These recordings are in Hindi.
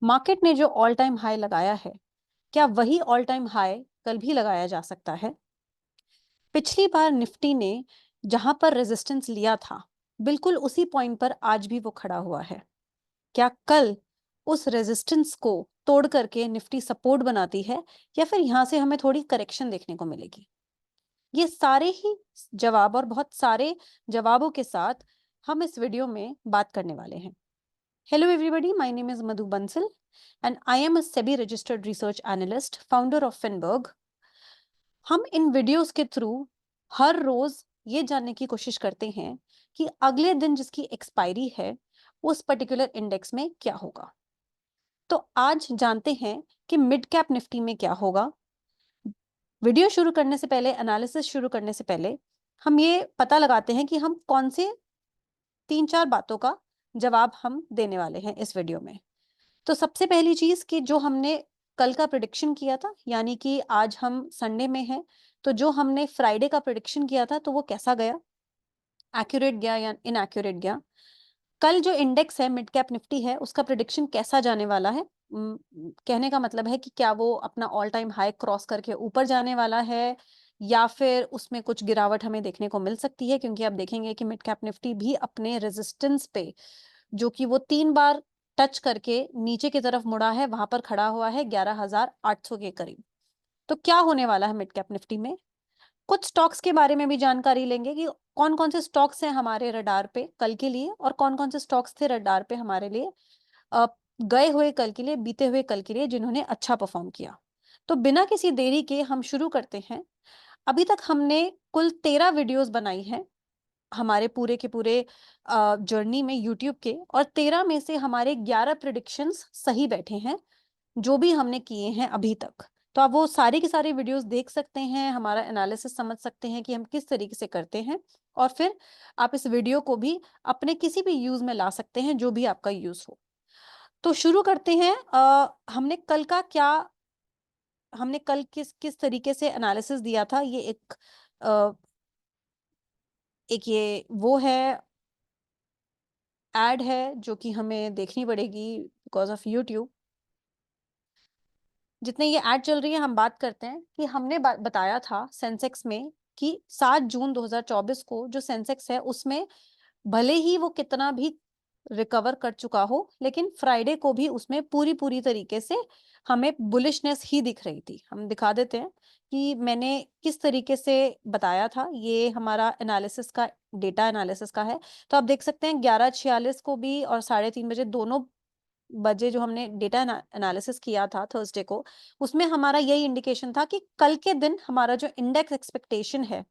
मार्केट ने जो ऑल टाइम हाई लगाया है, क्या वही ऑल टाइम हाई कल भी लगाया जा सकता है? पिछली बार निफ्टी ने जहां पर रेजिस्टेंस लिया था, बिल्कुल उसी पॉइंट पर आज भी वो खड़ा हुआ है। क्या कल उस रेजिस्टेंस को तोड़ करके निफ्टी सपोर्ट बनाती है, या फिर यहां से हमें थोड़ी करेक्शन देखने को मिलेगी? ये सारे ही जवाब और बहुत सारे जवाबों के साथ हम इस वीडियो में बात करने वाले हैं। Hello everybody, my name is Madhu Bansal and I am a SEBI registered research analyst, founder of Finberg। हम इन वीडियोस के थ्रू हर रोज ये जानने की कोशिश करते हैं कि अगले दिन जिसकी एक्सपायरी है उस पर्टिकुलर इंडेक्स में क्या होगा। तो आज जानते हैं कि मिड कैप निफ्टी में क्या होगा। वीडियो शुरू करने से पहले, एनालिसिस शुरू करने से पहले हम ये पता लगाते हैं कि हम कौन से 3-4 बातों का जवाब हम देने वाले हैं इस वीडियो में। तो सबसे पहली चीज कि जो हमने कल का प्रिडिक्शन किया था, यानी कि आज हम संडे में हैं, तो जो हमने फ्राइडे का प्रिडिक्शन किया था तो वो कैसा गया, एक्यूरेट गया या इनएक्यूरेट गया? कल जो इंडेक्स है मिड कैप निफ्टी है, उसका प्रिडिक्शन कैसा जाने वाला है? कहने का मतलब है कि क्या वो अपना ऑल टाइम हाई क्रॉस करके ऊपर जाने वाला है, या फिर उसमें कुछ गिरावट हमें देखने को मिल सकती है? क्योंकि आप देखेंगे कि मिड कैप निफ्टी भी अपने रेजिस्टेंस पे, जो कि वो 3 बार टच करके नीचे की तरफ मुड़ा है, वहां पर खड़ा हुआ है 11,800 के करीब। तो क्या होने वाला है मिड कैप निफ्टी में? कुछ स्टॉक्स के बारे में भी जानकारी लेंगे कि कौन कौन से स्टॉक्स हैं हमारे रडार पे कल के लिए, और कौन कौन से स्टॉक्स थे रडार पे हमारे लिए गए हुए कल के लिए, बीते हुए कल के लिए, जिन्होंने अच्छा परफॉर्म किया। तो बिना किसी देरी के हम शुरू करते हैं। अभी तक हमने कुल 13 वीडियोस बनाई हैं हमारे पूरे के पूरे जर्नी में यूट्यूब के, और 13 में से हमारे 11 प्रिडिक्शंस सही बैठे हैं जो भी हमने किए हैं अभी तक। तो आप वो सारी की सारी वीडियोस देख सकते हैं, हमारा एनालिसिस समझ सकते हैं कि हम किस तरीके से करते हैं, और फिर आप इस वीडियो को भी अपने किसी भी यूज में ला सकते हैं, जो भी आपका यूज हो। तो शुरू करते हैं। हमने कल किस किस तरीके से एनालिसिस दिया था, ये अ, एक ये वो है एड है जो कि हमें देखनी पड़ेगी बिकॉज ऑफ यूट्यूब। जितने ये ऐड चल रही है हम बात करते हैं कि हमने बताया था सेंसेक्स में कि 7 जून 2024 को जो सेंसेक्स है उसमें भले ही वो कितना भी रिकवर कर चुका हो, लेकिन फ्राइडे को भी उसमें पूरी पूरी तरीके से हमें बुलिशनेस ही दिख रही थी। हम दिखा देते हैं कि मैंने किस तरीके से बताया था। ये हमारा एनालिसिस का, डेटा एनालिसिस का है। तो आप देख सकते हैं 11:46 को भी और 3:30 बजे, दोनों बजे जो हमने डेटा एनालिसिस किया था थर्सडे को, उसमें हमारा यही इंडिकेशन था कि कल के दिन हमारा जो इंडेक्स एक्सपेक्टेशन है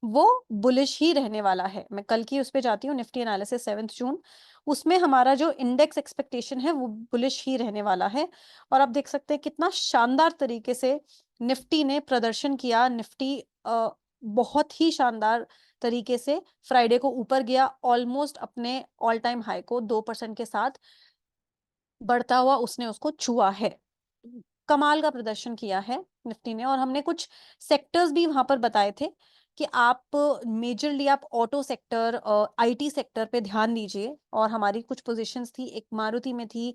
वो बुलिश ही रहने वाला है। मैं कल की उस पे जाती हूँ, निफ्टी एनालिसिस 7 जून, उसमें हमारा जो इंडेक्स एक्सपेक्टेशन है वो बुलिश ही रहने वाला है। और आप देख सकते हैं कितना शानदार तरीके से निफ्टी ने प्रदर्शन किया। निफ्टी बहुत ही शानदार तरीके से फ्राइडे को ऊपर गया, ऑलमोस्ट अपने ऑल टाइम हाई को 2% के साथ बढ़ता हुआ उसने उसको छुआ है। कमाल का प्रदर्शन किया है निफ्टी ने। और हमने कुछ सेक्टर्स भी वहां पर बताए थे कि आप मेजरली आप ऑटो सेक्टर, आईटी सेक्टर पे ध्यान दीजिए। और हमारी कुछ पोजीशंस थी, एक मारुति में थी,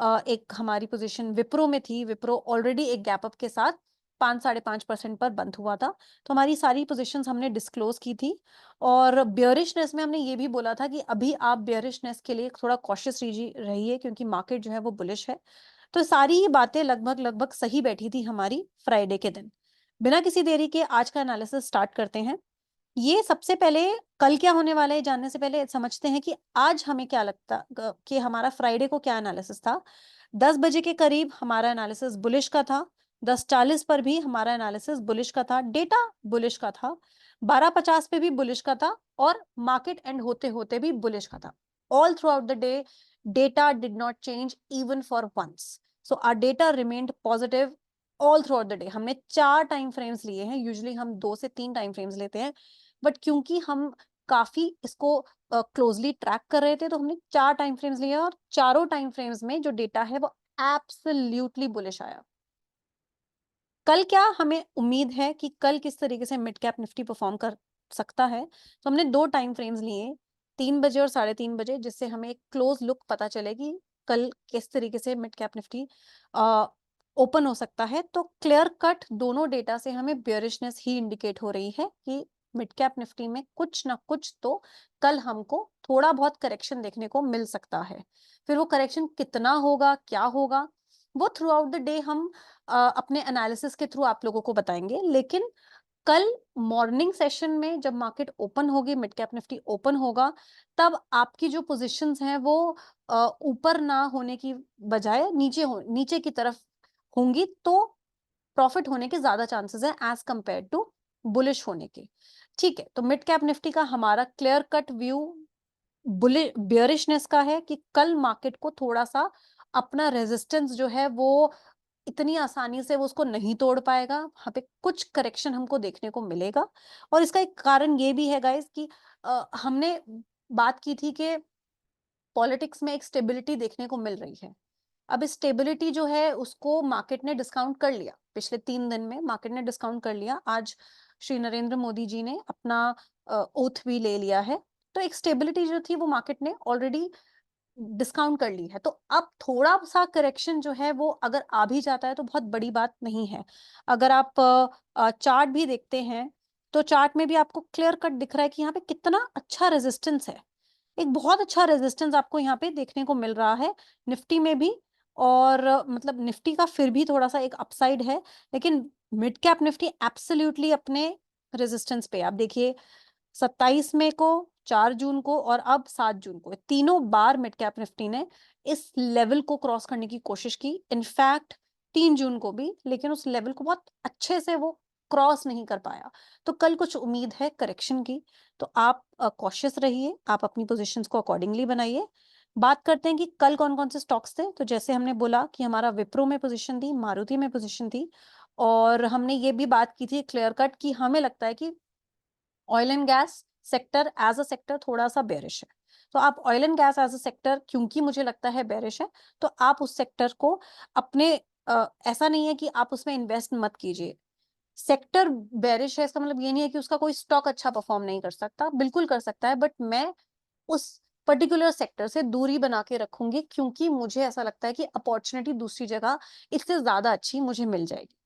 एक हमारी पोजीशन विप्रो में थी। विप्रो ऑलरेडी एक गैप अप के साथ 5-5.5% पर बंद हुआ था। तो हमारी सारी पोजीशंस हमने डिस्क्लोज की थी। और बियरिशनेस में हमने ये भी बोला था कि अभी आप बियरिशनेस के लिए थोड़ा कॉशियस रहिए, क्योंकि मार्केट जो है वो बुलिश है। तो सारी ही बातें लगभग लगभग सही बैठी थी हमारी फ्राइडे के दिन। बिना किसी देरी के आज का एनालिसिस स्टार्ट करते हैं। ये सबसे पहले कल क्या होने वाला है जानने से पहले समझते हैं कि आज हमें क्या लगता कि हमारा फ्राइडे को क्या एनालिसिस था। 10 बजे के करीब हमारा एनालिसिस बुलिश का था। 10:40 पर भी हमारा एनालिसिस बुलिश का था, डेटा बुलिश का था। 12:50 पे भी बुलिश का था, और मार्केट एंड होते होते भी बुलिश का था। All through out the day data did not change even for once. So our data remained positive all throughout the day. हमने 4 टाइम फ्रेम्स लिए हैं, यूजुअली हम 2 से 3 टाइम फ्रेम्स लेते हैं, बट क्योंकि हम काफी इसको क्लोजली ट्रैक कर रहे थे तो हमने 4 टाइम फ्रेम्स लिए, और चारों टाइम फ्रेम्स में जो डेटा है वो एब्सोल्युटली बुलिश आया। कल क्या हमें उम्मीद है कि कल किस तरीके से मिड कैप निफ्टी परफॉर्म कर सकता है? तो हमने 2 टाइम फ्रेम्स लिए, 3 बजे और 3:30 बजे, जिससे हमें एक क्लोज लुक पता चलेगी कल किस तरीके से मिड कैप निफ्टी ओपन हो सकता है। तो क्लियर कट दोनों डेटा से हमें बेयरिशनेस ही इंडिकेट हो रही है कि मिड कैप निफ्टी में कुछ ना कुछ तो कल हमको थोड़ा बहुत करेक्शन देखने को मिल सकता है। फिर वो करेक्शन कितना होगा, क्या होगा, वो थ्रू आउट द डे हम अपने एनालिसिस के थ्रू आप लोगों को बताएंगे। लेकिन कल मॉर्निंग सेशन में जब मार्केट ओपन होगी, मिड कैप निफ्टी ओपन होगा, तब आपकी जो पोजीशंस हैं वो ऊपर ना होने की बजाय नीचे की तरफ होंगी, तो प्रॉफिट होने के ज्यादा चांसेस है एज कंपेयर टू बुलिश होने के। ठीक है, तो मिड कैप निफ्टी का हमारा क्लियर कट व्यू बियरिशनेस का है कि कल मार्केट को थोड़ा सा अपना रेजिस्टेंस जो है वो इतनी आसानी से वो उसको नहीं तोड़ पाएगा, वहां पे कुछ करेक्शन हमको देखने को मिलेगा। और इसका एक कारण ये भी है गाइस कि हमने बात की थी कि पॉलिटिक्स में एक स्टेबिलिटी देखने को मिल रही है। अब इस स्टेबिलिटी जो है उसको मार्केट ने डिस्काउंट कर लिया, पिछले 3 दिन में मार्केट ने डिस्काउंट कर लिया। आज श्री नरेंद्र मोदी जी ने अपना ओथ भी ले लिया है, तो एक स्टेबिलिटी जो थी वो मार्केट ने ऑलरेडी डिस्काउंट कर ली है। तो अब थोड़ा सा करेक्शन जो है वो अगर आ भी जाता है तो बहुत बड़ी बात नहीं है। अगर आप चार्ट भी देखते हैं तो चार्ट में भी आपको क्लियर कट दिख रहा है कि यहाँ पे कितना अच्छा रेजिस्टेंस है। एक बहुत अच्छा रेजिस्टेंस आपको यहाँ पे देखने को मिल रहा है निफ्टी में भी। और मतलब निफ्टी का फिर भी थोड़ा सा एक अपसाइड है, लेकिन मिड कैप निफ्टी एब्सोल्युटली अपने रेजिस्टेंस पे। आप देखिए 27 मई को, 4 जून को और अब 7 जून को, तीनों बार मिड कैप निफ्टी ने इस लेवल को क्रॉस करने की कोशिश की। इनफैक्ट 3 जून को भी, लेकिन उस लेवल को बहुत अच्छे से वो क्रॉस नहीं कर पाया। तो कल कुछ उम्मीद है करेक्शन की, तो आप कॉशियस रहिए, आप अपनी पोजीशंस को अकॉर्डिंगली बनाइए। बात करते हैं कि कल कौन कौन से स्टॉक्स थे। तो जैसे हमने बोला कि हमारा विप्रो में पोजीशन थी, मारुति में पोजीशन थी, और हमने ये भी बात की थी क्लियर कट कि हमें लगता है कि oil and gas sector as a sector थोड़ा सा बेरिश है। तो आप oil and gas as a sector, क्योंकि मुझे लगता है बेरिश है, तो आप उस सेक्टर को अपने ऐसा नहीं है कि आप उसमें इन्वेस्ट मत कीजिए। सेक्टर बेरिश है इसका मतलब ये नहीं है कि उसका कोई स्टॉक अच्छा परफॉर्म नहीं कर सकता, बिल्कुल कर सकता है, बट मैं उस पर्टिकुलर सेक्टर से दूरी बना के रखूंगी, क्योंकि मुझे ऐसा लगता है कि अपॉर्चुनिटी दूसरी जगह इससे ज्यादा अच्छी मुझे मिल जाएगी।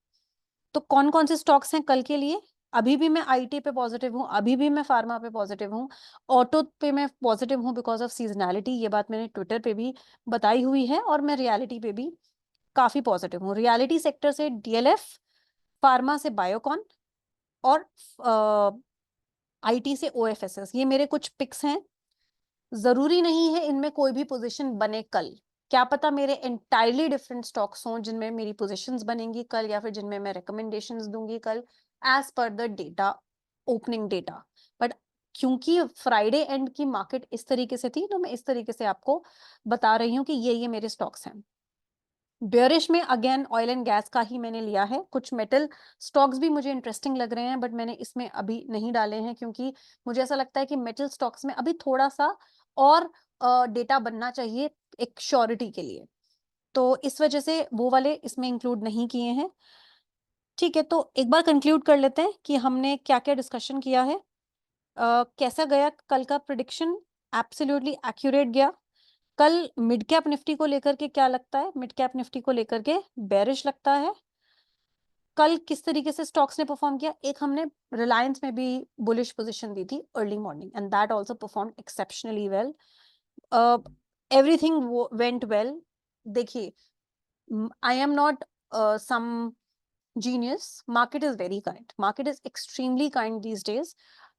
तो कौन कौन से स्टॉक्स हैं कल के लिए? अभी भी मैं आईटी पे पॉजिटिव हूँ, अभी भी मैं फार्मा पे पॉजिटिव हूँ, ऑटो पे मैं पॉजिटिव हूँ बिकॉज ऑफ सीजनैलिटी। ये बात मैंने ट्विटर पे भी बताई हुई है, और मैं रियलिटी पे भी काफी पॉजिटिव हूँ। रियलिटी सेक्टर से डीएलएफ, फार्मा से बायोकॉन, और आईटी से ओएफएसएस, ये मेरे कुछ पिक्स हैं। जरूरी नहीं है इनमें कोई भी पोजीशन बने कल, क्या पता मेरे एंटायरली डिफरेंट स्टॉक्स हों जिनमें मेरी पोजीशंस बनेंगी कल, या फिर जिनमें मैं रिकमेंडेशंस दूंगी कल as per the data, opening data. But क्योंकि फ्राइडे एंड की मार्केट इस तरीके से थी, तो मैं इस तरीके से आपको बता रही हूँ कि ये मेरे स्टॉक्स हैं। बेयरिश में अगेन ऑयल एंड गैस का ही मैंने लिया है। कुछ मेटल स्टॉक्स भी मुझे इंटरेस्टिंग लग रहे हैं, बट मैंने इसमें अभी नहीं डाले हैं, क्योंकि मुझे ऐसा लगता है कि मेटल स्टॉक्स में अभी थोड़ा सा और डेटा बनना चाहिए एक श्योरिटी के लिए, तो इस वजह से वो वाले इसमें इंक्लूड नहीं किए हैं। ठीक है, तो एक बार कंक्लूड कर लेते हैं कि हमने क्या क्या डिस्कशन किया है। कैसा गया कल का प्रिडिक्शन? एब्सोल्युटली एक्यूरेट गया। कल मिड कैप निफ्टी को लेकर के क्या लगता है? मिड कैप निफ्टी को लेकर के बेरिश लगता है। कल किस तरीके से स्टॉक्स ने परफॉर्म किया? एक हमने रिलायंस में भी बुलिश पोजीशन दी थी early morning, and that also perform exceptionally well. Everything went well. देखिए, I am not some genius, market is very kind, market is extremely kind these days.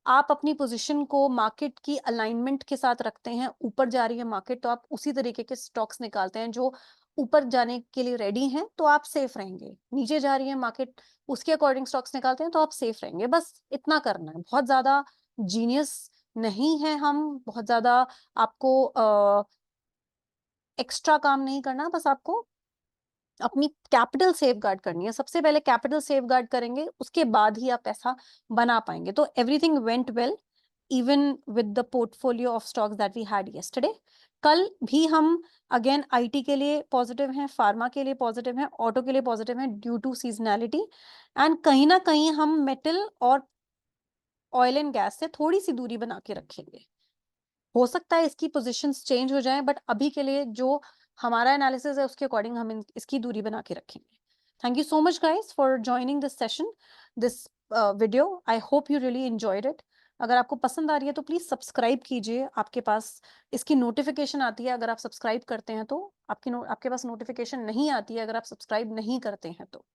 आप अपनी पोजीशन को मार्केट की अलाइनमेंट के साथ रखते हैं, ऊपर जा रही है मार्केट तो आप उसी तरीके के स्टॉक्स निकालते हैं जो ऊपर जाने के लिए रेडी हैं, तो आप सेफ रहेंगे। नीचे जा रही है मार्केट, उसके अकॉर्डिंग स्टॉक्स निकालते हैं तो आप सेफ रहेंगे। बस इतना करना है, बहुत ज्यादा जीनियस नहीं है हम, बहुत ज्यादा आपको एक्स्ट्रा काम नहीं करना, बस आपको अपनी कैपिटल सेफ गार्ड करनी है। सबसे पहले कैपिटल सेफ गार्ड करेंगे, उसके बाद ही आप पैसा बना पाएंगे। तो everything went well even with the portfolio of stocks that we had yesterday. कल भी हम अगेन आईटी के लिए पॉजिटिव हैं, फार्मा के लिए पॉजिटिव हैं, ऑटो के लिए पॉजिटिव हैं ड्यू टू सीजनैलिटी, एंड कहीं ना कहीं हम मेटल और ऑयल एंड गैस से थोड़ी सी दूरी बना के रखेंगे। हो सकता है इसकी पोजीशंस चेंज हो जाएं, बट अभी के लिए जो हमारा एनालिसिस है उसके अकॉर्डिंग हम इसकी दूरी बना के रखेंगे। Thank you so much guys for joining this session, this video. I hope you really enjoyed it. अगर आपको पसंद आ रही है तो प्लीज सब्सक्राइब कीजिए, आपके पास इसकी नोटिफिकेशन आती है अगर आप सब्सक्राइब करते हैं तो, आपके पास नोटिफिकेशन नहीं आती है अगर आप सब्सक्राइब नहीं करते हैं तो।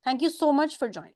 Thank you so much for joining.